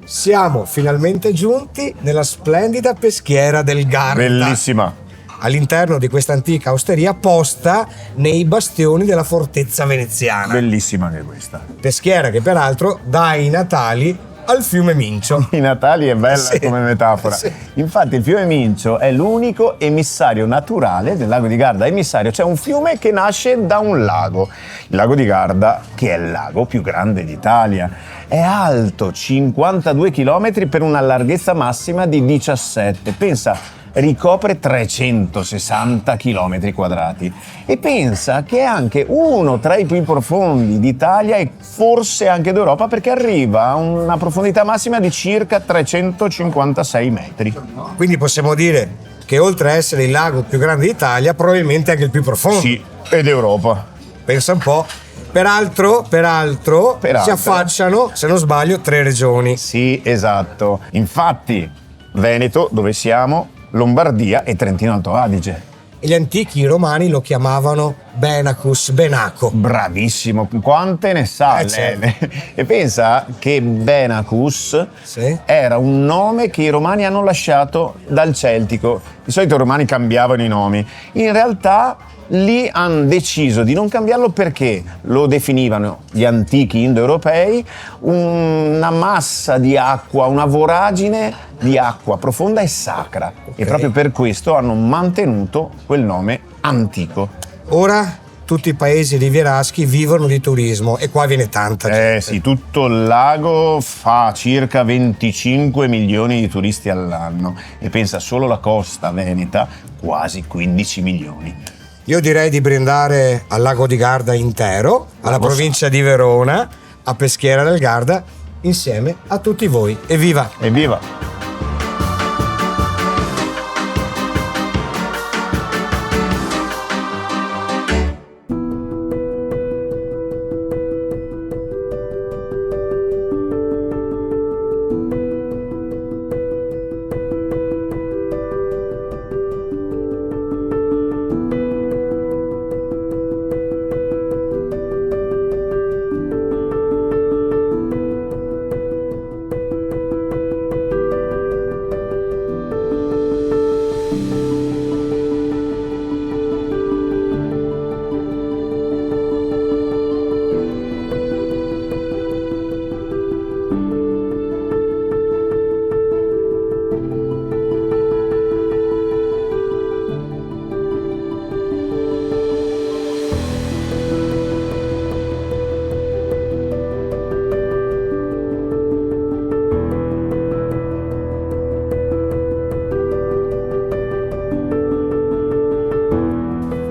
Siamo finalmente giunti nella splendida peschiera del Garda. Bellissima. All'interno di questa antica osteria posta nei bastioni della fortezza veneziana. Bellissima anche questa. Peschiera che peraltro dà i natali al fiume Mincio. I Natali è bella Sì. come metafora. Sì. Infatti il fiume Mincio è l'unico emissario naturale del lago di Garda. Emissario, cioè un fiume che nasce da un lago. Il lago di Garda, che è il lago più grande d'Italia. È alto 52 km per una larghezza massima di 17. Pensa, ricopre 360 km quadrati e pensa che è anche uno tra i più profondi d'Italia e forse anche d'Europa, perché arriva a una profondità massima di circa 356 metri. Quindi possiamo dire che oltre a essere il lago più grande d'Italia, probabilmente anche il più profondo. Sì, ed Europa. Pensa un po'. Peraltro si affacciano, se non sbaglio, 3 regioni. Sì, esatto. Infatti, Veneto, dove siamo, Lombardia e Trentino Alto Adige. E gli antichi romani lo chiamavano Benacus, Benaco. Bravissimo, quante ne sa Certo. Lele. E pensa che Benacus Sì. era un nome che i romani hanno lasciato dal celtico. Di solito i romani cambiavano i nomi. In realtà lì hanno deciso di non cambiarlo perché lo definivano gli antichi indoeuropei una massa di acqua, una voragine di acqua profonda e sacra. E proprio per questo hanno mantenuto quel nome antico. Ora tutti i paesi rivieraschi vivono di turismo e qua viene tanta gente. Sì, tutto il lago fa circa 25 milioni di turisti all'anno e pensa solo la costa veneta quasi 15 milioni. Io direi di brindare al lago di Garda intero, alla provincia di Verona, a Peschiera del Garda, insieme a tutti voi. Evviva! Evviva!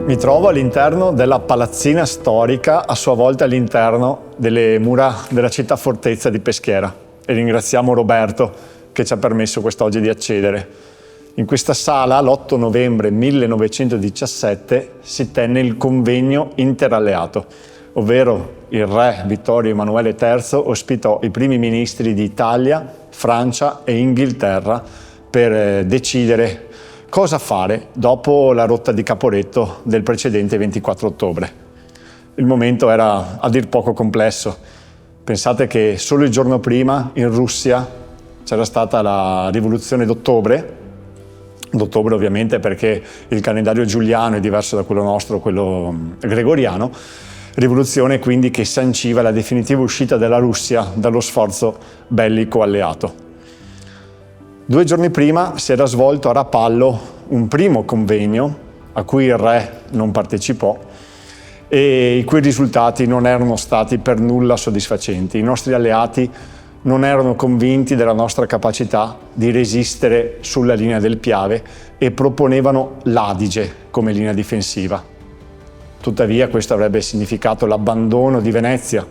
Mi trovo all'interno della palazzina storica, a sua volta all'interno delle mura della città fortezza di Peschiera. E ringraziamo Roberto che ci ha permesso quest'oggi di accedere. In questa sala, l'8 novembre 1917, si tenne il convegno interalleato, ovvero il re Vittorio Emanuele III ospitò i primi ministri di Italia, Francia e Inghilterra per decidere cosa fare dopo la rotta di Caporetto del precedente 24 ottobre. Il momento era a dir poco complesso. Pensate che solo il giorno prima in Russia c'era stata la rivoluzione d'ottobre ovviamente perché il calendario giuliano è diverso da quello nostro, quello gregoriano, rivoluzione quindi che sanciva la definitiva uscita della Russia dallo sforzo bellico alleato. 2 giorni prima si era svolto a Rapallo un primo convegno a cui il re non partecipò e i cui risultati non erano stati per nulla soddisfacenti. I nostri alleati non erano convinti della nostra capacità di resistere sulla linea del Piave e proponevano l'Adige come linea difensiva. Tuttavia questo avrebbe significato l'abbandono di Venezia.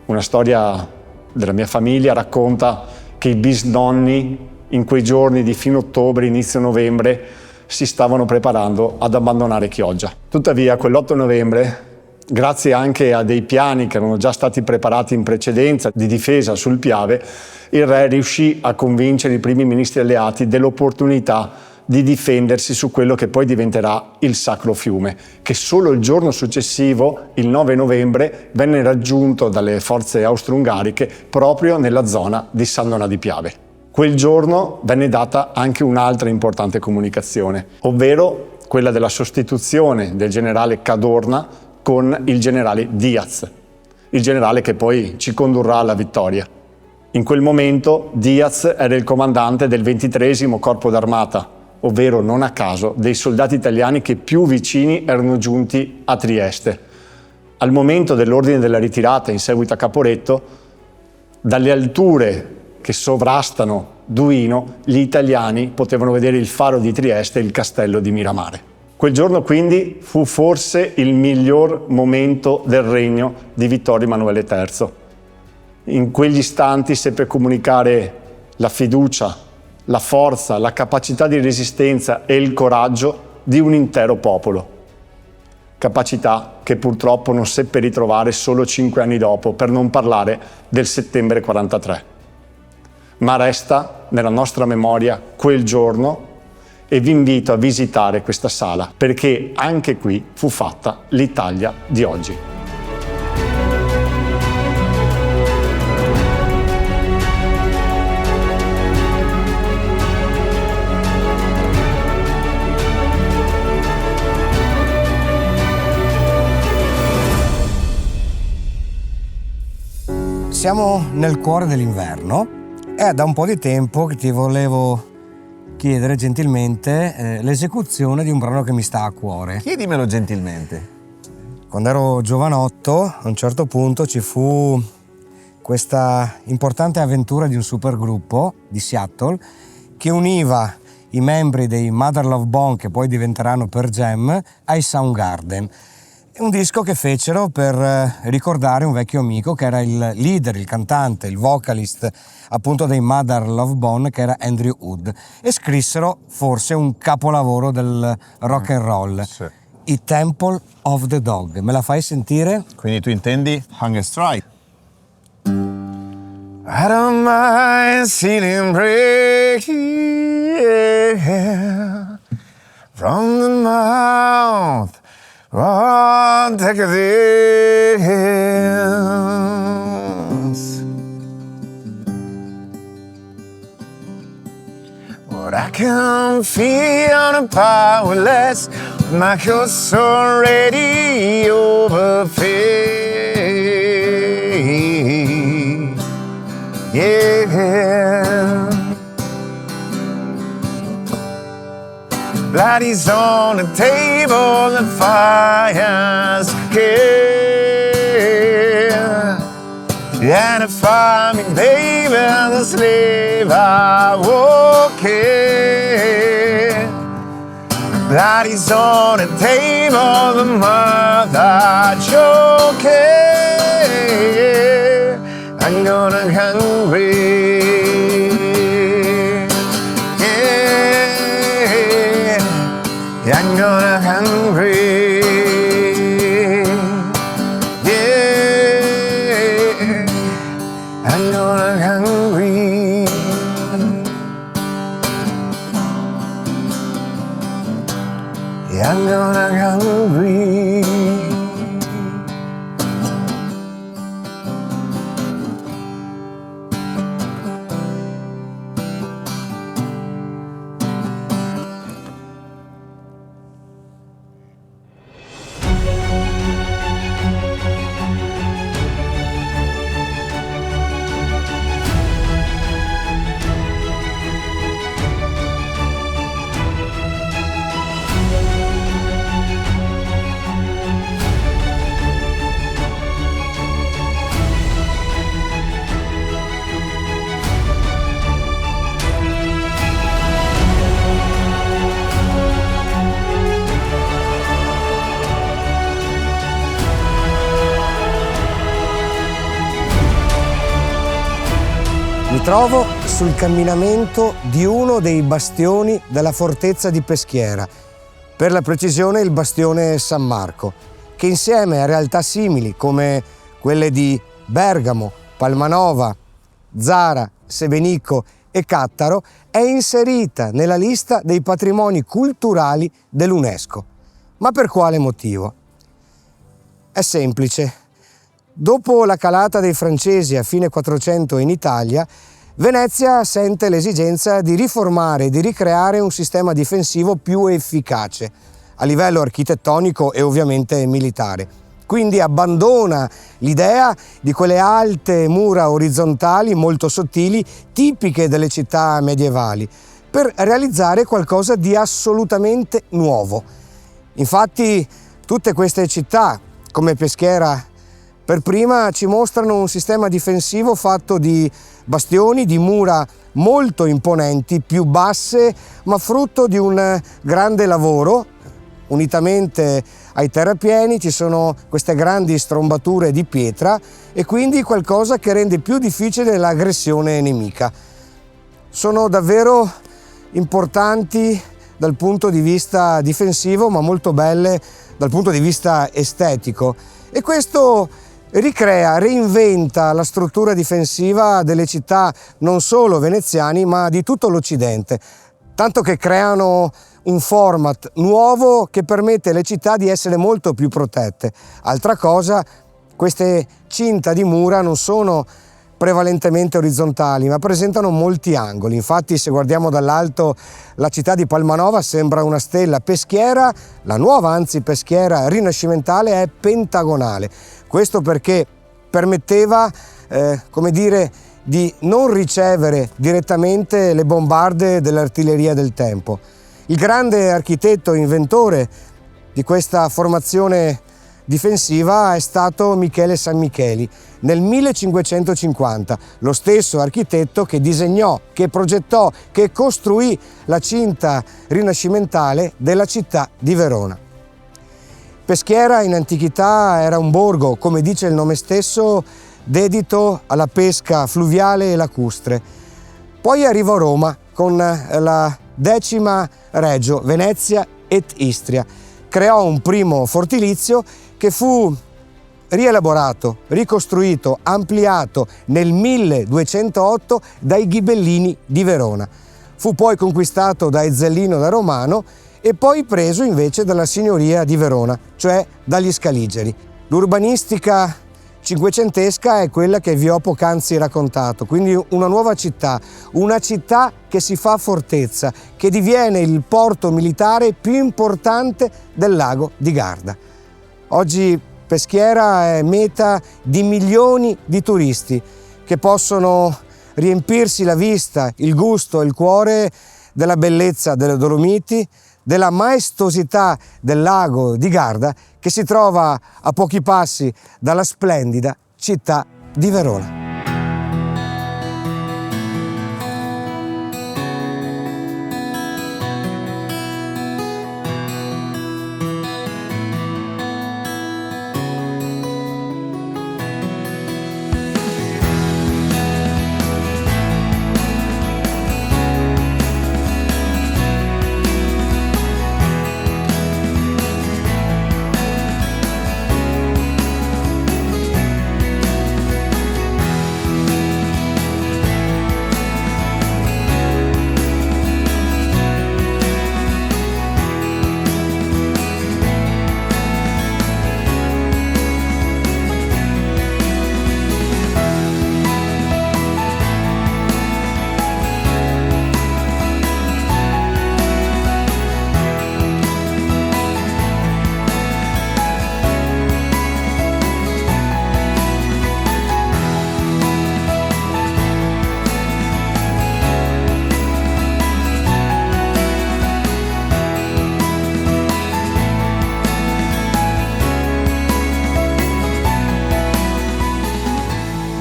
Una storia della mia famiglia racconta che i bisnonni in quei giorni di fine ottobre, inizio novembre, si stavano preparando ad abbandonare Chioggia. Tuttavia, quell'8 novembre, grazie anche a dei piani che erano già stati preparati in precedenza di difesa sul Piave, il re riuscì a convincere i primi ministri alleati dell'opportunità di difendersi su quello che poi diventerà il Sacro Fiume, che solo il giorno successivo, il 9 novembre, venne raggiunto dalle forze austro-ungariche proprio nella zona di Sannona di Piave. Quel giorno venne data anche un'altra importante comunicazione, ovvero quella della sostituzione del generale Cadorna con il generale Diaz, il generale che poi ci condurrà alla vittoria. In quel momento Diaz era il comandante del 23° Corpo d'Armata, ovvero non a caso dei soldati italiani che più vicini erano giunti a Trieste. Al momento dell'ordine della ritirata in seguito a Caporetto, dalle alture che sovrastano Duino, gli italiani potevano vedere il faro di Trieste e il castello di Miramare. Quel giorno quindi fu forse il miglior momento del regno di Vittorio Emanuele III. In quegli istanti seppe comunicare la fiducia, la forza, la capacità di resistenza e il coraggio di un intero popolo. Capacità che purtroppo non seppe ritrovare solo 5 anni dopo, per non parlare del settembre 43. Ma resta nella nostra memoria quel giorno e vi invito a visitare questa sala, perché anche qui fu fatta l'Italia di oggi. Siamo nel cuore dell'inverno. È da un po' di tempo che ti volevo chiedere gentilmente l'esecuzione di un brano che mi sta a cuore. Chiedimelo gentilmente. Quando ero giovanotto, a un certo punto ci fu questa importante avventura di un supergruppo di Seattle che univa i membri dei Mother Love Bone, che poi diventeranno Pearl Jam, ai Soundgarden. È un disco che fecero per ricordare un vecchio amico che era il leader, il cantante, il vocalist appunto dei Mother Love Bone, che era Andrew Wood, e scrissero forse un capolavoro del rock and roll, Sì. I Temple of the Dog. Me la fai sentire? Quindi tu intendi Hunger Strike? I don't mind seeing break from the mouth. Oh, take this. But I can feel the powerless. My course already overpaid. Yeah. Blood is on the table, the fire's scared. And if I'm in baby, the slave I walk in. Blood is on the table, the mother choking. I'm gonna hungry. I'm gonna hungry, yeah. I'm gonna hungry. Yeah, I'm gonna hungry. Mi trovo sul camminamento di uno dei bastioni della fortezza di Peschiera, per la precisione il bastione San Marco, che insieme a realtà simili come quelle di Bergamo, Palmanova, Zara, Sebenico e Cattaro è inserita nella lista dei patrimoni culturali dell'UNESCO. Ma per quale motivo? È semplice. Dopo la calata dei francesi a fine 400 in Italia, Venezia sente l'esigenza di riformare e di ricreare un sistema difensivo più efficace a livello architettonico e ovviamente militare. Quindi abbandona l'idea di quelle alte mura orizzontali molto sottili, tipiche delle città medievali, per realizzare qualcosa di assolutamente nuovo. Infatti tutte queste città, come Peschiera per prima, ci mostrano un sistema difensivo fatto di bastioni, di mura molto imponenti, più basse, ma frutto di un grande lavoro. Unitamente ai terrapieni ci sono queste grandi strombature di pietra e quindi qualcosa che rende più difficile l'aggressione nemica. Sono davvero importanti dal punto di vista difensivo, ma molto belle dal punto di vista estetico, e questo ricrea, reinventa la struttura difensiva delle città non solo veneziani ma di tutto l'Occidente, tanto che creano un format nuovo che permette alle città di essere molto più protette. Altra cosa, queste cinta di mura non sono prevalentemente orizzontali, ma presentano molti angoli. Infatti, se guardiamo dall'alto la città di Palmanova sembra una stella. Peschiera, la nuova anzi Peschiera rinascimentale, è pentagonale. Questo perché permetteva, di non ricevere direttamente le bombarde dell'artiglieria del tempo. Il grande architetto e inventore di questa formazione difensiva è stato Michele Sammicheli nel 1550, lo stesso architetto che disegnò, che progettò, che costruì la cinta rinascimentale della città di Verona. Peschiera in antichità era un borgo, come dice il nome stesso, dedito alla pesca fluviale e lacustre. Poi arrivò Roma con la 10ª Regio, Venezia et Istria. Creò un primo fortilizio che fu rielaborato, ricostruito, ampliato nel 1208 dai Ghibellini di Verona. Fu poi conquistato da Ezzellino da Romano e poi preso invece dalla signoria di Verona, cioè dagli Scaligeri. L'urbanistica cinquecentesca è quella che vi ho poc'anzi raccontato, quindi una nuova città, una città che si fa fortezza, che diviene il porto militare più importante del lago di Garda. Oggi Peschiera è meta di milioni di turisti che possono riempirsi la vista, il gusto e il cuore della bellezza delle Dolomiti, della maestosità del lago di Garda, che si trova a pochi passi dalla splendida città di Verona.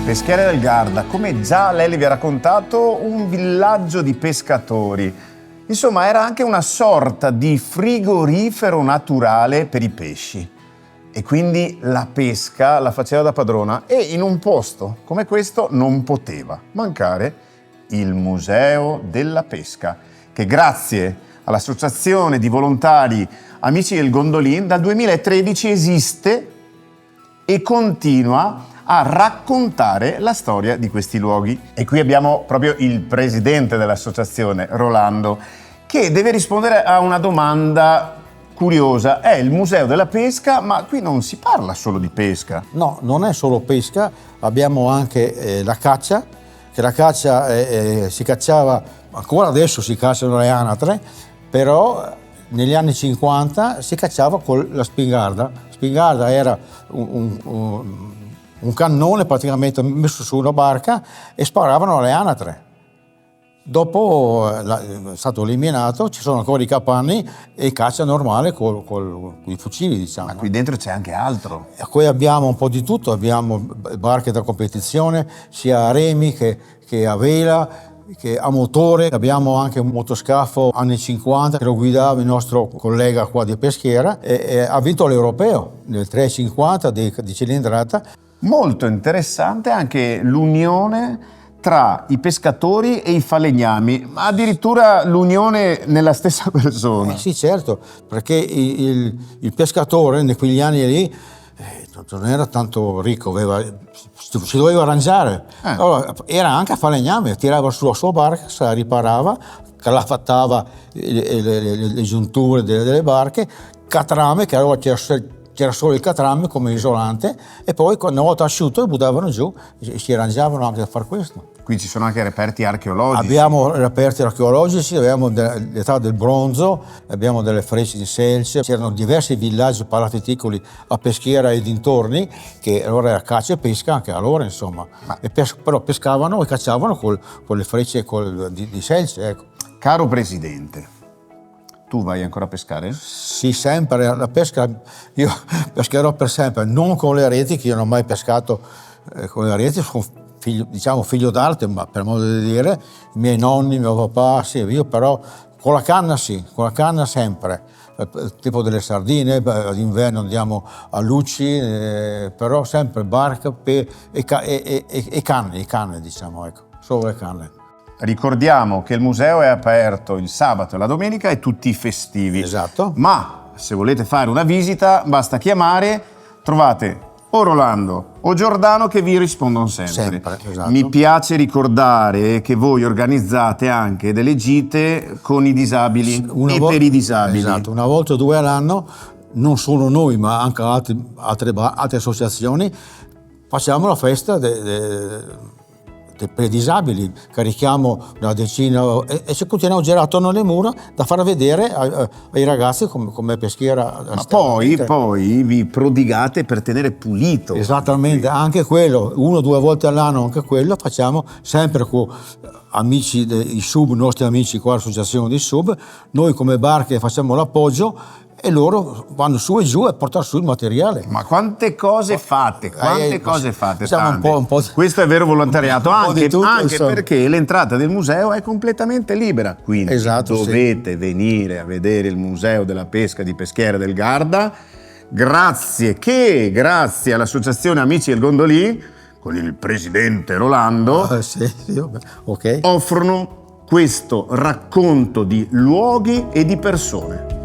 Peschiera del Garda, come già Leli vi ha raccontato, un villaggio di pescatori. Insomma, era anche una sorta di frigorifero naturale per i pesci. E quindi la pesca la faceva da padrona, e in un posto come questo non poteva mancare il Museo della Pesca, che grazie all'Associazione di Volontari Amici del Gondolin dal 2013 esiste e continua a raccontare la storia di questi luoghi. E qui abbiamo proprio il presidente dell'associazione, Rolando, che deve rispondere a una domanda curiosa. È il museo della pesca, ma qui non si parla solo di pesca. No, non è solo pesca, abbiamo anche la caccia, che la caccia si cacciava, ancora adesso si cacciano le anatre, però negli anni 50 si cacciava con la spingarda. La spingarda era un cannone praticamente messo su una barca e sparavano alle anatre. Dopo è stato eliminato, ci sono ancora i capanni e caccia normale con i fucili, diciamo. Ma qui dentro c'è anche altro. E qui abbiamo un po' di tutto, abbiamo barche da competizione, sia a remi che a vela, che a motore. Abbiamo anche un motoscafo anni 50 che lo guidava il nostro collega qua di Peschiera e ha vinto l'europeo nel 350 di cilindrata. Molto interessante anche l'unione tra i pescatori e i falegnami, ma addirittura l'unione nella stessa persona. Sì, certo, perché il pescatore in quegli anni lì non era tanto ricco, si doveva arrangiare. Allora, era anche falegname, tirava sulla sua barca, se la riparava, calafattava le giunture delle barche, catrame, che allora c'era solo il catrame come isolante, e poi una volta asciutto lo buttavano giù e si arrangiavano anche a fare questo. Qui ci sono anche reperti archeologici. Abbiamo reperti archeologici, abbiamo l'età del bronzo, abbiamo delle frecce di selce, c'erano diversi villaggi palafiticoli a Peschiera e dintorni, che allora era caccia e pesca anche allora, insomma. Però pescavano e cacciavano con le frecce di selce, ecco. Caro Presidente, tu vai ancora a pescare? Sì, sempre. La pesca, io pescherò per sempre, non con le reti, che io non ho mai pescato con le reti, sono figlio d'arte, ma per modo di dire, i miei nonni, mio papà, sì, io però con la canna sì, con la canna sempre, tipo delle sardine, d'inverno andiamo a Lucci, però sempre barca e canne, diciamo, ecco, solo le canne. Ricordiamo che il museo è aperto il sabato e la domenica e tutti i festivi. Esatto. Ma se volete fare una visita basta chiamare, trovate o Rolando o Giordano che vi rispondono sempre. Esatto. Mi piace ricordare che voi organizzate anche delle gite con i disabili per i disabili. Esatto, una volta o due all'anno, non solo noi ma anche altre associazioni, facciamo la festa per i disabili, carichiamo una decina e ci continuiamo a girare attorno alle mura da far vedere ai ragazzi come Peschiera. Ma poi vi prodigate per tenere pulito. Esattamente, anche quello, 1 o 2 volte all'anno, anche quello facciamo sempre con amici i sub, nostri amici qua all'associazione dei sub. Noi come barche facciamo l'appoggio e loro vanno su e giù a portare su il materiale. Ma quante cose fate, cose fate, un po'. Questo è vero volontariato, anche tutto, perché l'entrata del museo è completamente libera, quindi dovete venire a vedere il museo della pesca di Peschiera del Garda, grazie all'associazione Amici del Gondolin, con il presidente Rolando, okay. Offrono questo racconto di luoghi e di persone.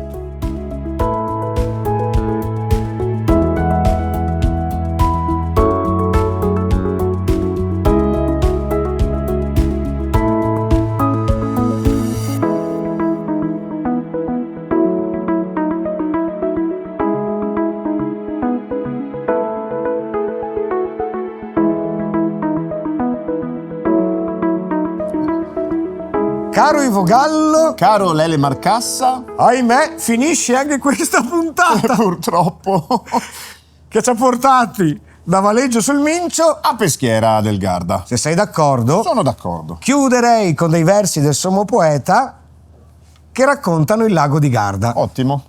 Caro Ivo Gallo, caro Lele Marcassa, ahimè, finisce anche questa puntata, purtroppo, che ci ha portati da Valeggio sul Mincio a Peschiera del Garda. Se sei d'accordo, sono d'accordo. Chiuderei con dei versi del sommo poeta che raccontano il lago di Garda. Ottimo.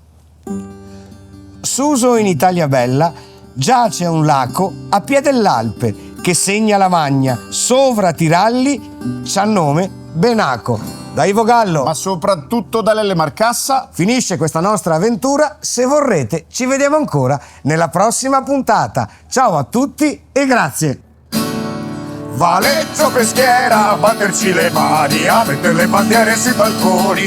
Suso in Italia bella giace un lago a piede dell'Alpe che segna la Magna, sovra Tiralli, c'ha nome Benaco. Da Ivo Gallo, ma soprattutto da Lele Marcassa, finisce questa nostra avventura. Se vorrete, ci vediamo ancora nella prossima puntata. Ciao a tutti e grazie. Valeggio Peschiera, a batterci le mani, a mettere le bandiere sui balconi.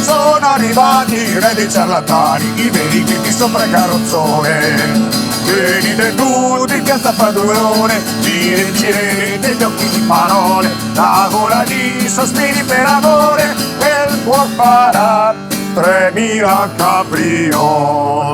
sono arrivati i re dei ciarlatani, i veri chicchi sopra il carrozzone. Venite tutti in piazza Padrone, vi riempirete gli occhi di parole, la gola di sospiri per amore, e il cuor farà 3000 capriole.